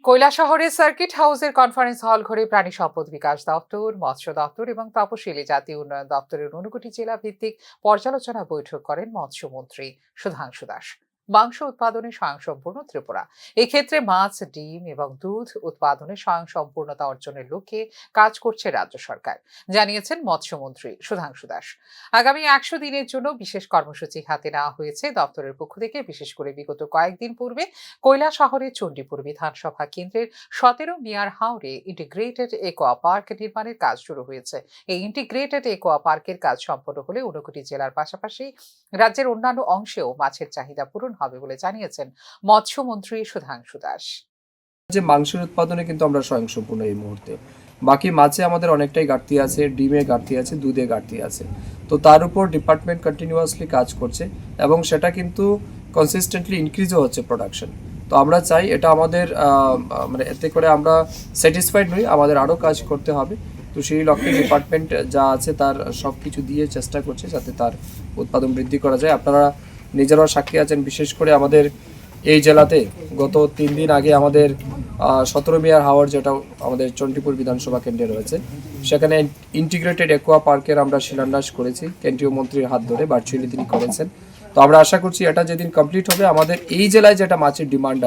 কৈলাসহরের সার্কিট হাউসের conference hall ঘরে প্রাণী সম্পদ বিকাশ দপ্তর, মৎস্য দপ্তর এবং তপশিলি জাতি উন্নয়ন দপ্তরের 59টি জেলা ভিত্তিক পর্যালোচনা বৈঠক করেন মৎস্যমন্ত্রী সুধাংশু দাস। মাংস উৎপাদনে স্বয়ংসম্পূর্ণ ত্রিপুরা, এক্ষেত্রে মাছ, ডিম এবং দুধ উৎপাদনে স্বয়ংসম্পূর্ণতা অর্জনের লক্ষ্যে কাজ করছে রাজ্য সরকার, জানিয়েছেন মৎস্যমন্ত্রী সুধাংশু দাস। আগামী 100 দিনের জন্য বিশেষ কর্মসূচি হাতে নেওয়া হয়েছে দপ্তরের পক্ষ থেকে। বিশেষ করে বিগত কয়েকদিন পূর্বে কৈলাসহরের চণ্ডীপুর বিধানসভা কেন্দ্রের 17 মিয়ার হাওরে ইন্টিগ্রেটেড একোয়া পার্ক নির্মাণের কাজ শুরু হয়েছে। এই ইন্টিগ্রেটেড একোয়া পার্কের কাজ সম্পন্ন হলে 59টি জেলার পাশাপাশি রাজ্যের অন্যান্য অংশেও মাছের চাহিদা পূরণ হবে বলে জানিয়েছেন মৎস্যমন্ত্রী সুধাংশু দাস। যে মাংসের উৎপাদনে কিন্তু আমরা স্বয়ংসম্পূর্ণ এই মুহূর্তে। বাকি মাছে আমাদের অনেকটাই ঘাটতি আছে, ডিমে ঘাটতি আছে, দুধে ঘাটতি আছে। তো তার উপর ডিপার্টমেন্ট কন্টিনিউয়াসলি কাজ করছে এবং সেটা কিন্তু কনসিস্টেন্টলি ইনক্রিজও হচ্ছে প্রোডাকশন। তো আমরা চাই এটা আমাদের মানে এতে করে আমরা স্যাটিসফাইড নই, আমাদের আরও কাজ করতে হবে। তো সেই লক্ষ্যে ডিপার্টমেন্ট যা আছে তার সব কিছু দিয়ে চেষ্টা করছে যাতে তার উৎপাদন বৃদ্ধি করা যায়। আপনারা নিজেরাও সাক্ষী আছেন, বিশেষ করে আমাদের এই জেলাতে গত 3 দিন আগে আমাদের 17 মিয়ার হাওর, যেটা আমাদের চণ্ডীপুর বিধানসভা কেন্দ্রে রয়েছে, সেখানে ইন্টিগ্রেটেড একোয়া পার্কের আমরা শিলান্যাস করেছি কেন্দ্রীয় মন্ত্রীর হাত ধরে, ভার্চুয়ালি তিনি করেছেন। তো আমরা আশা করছি এটা যেদিন কমপ্লিট হবে, আমাদের এই জেলায় যেটা মাছের ডিমান্ড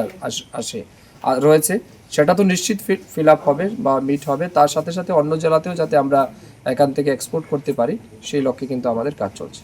রয়েছে সেটা তো নিশ্চিত ফিল আপ হবে বা মিট হবে। তার সাথে সাথে অন্য জেলাতেও যাতে আমরা এখান থেকে এক্সপোর্ট করতে পারি সেই লক্ষ্যে কিন্তু আমাদের কাজ চলছে।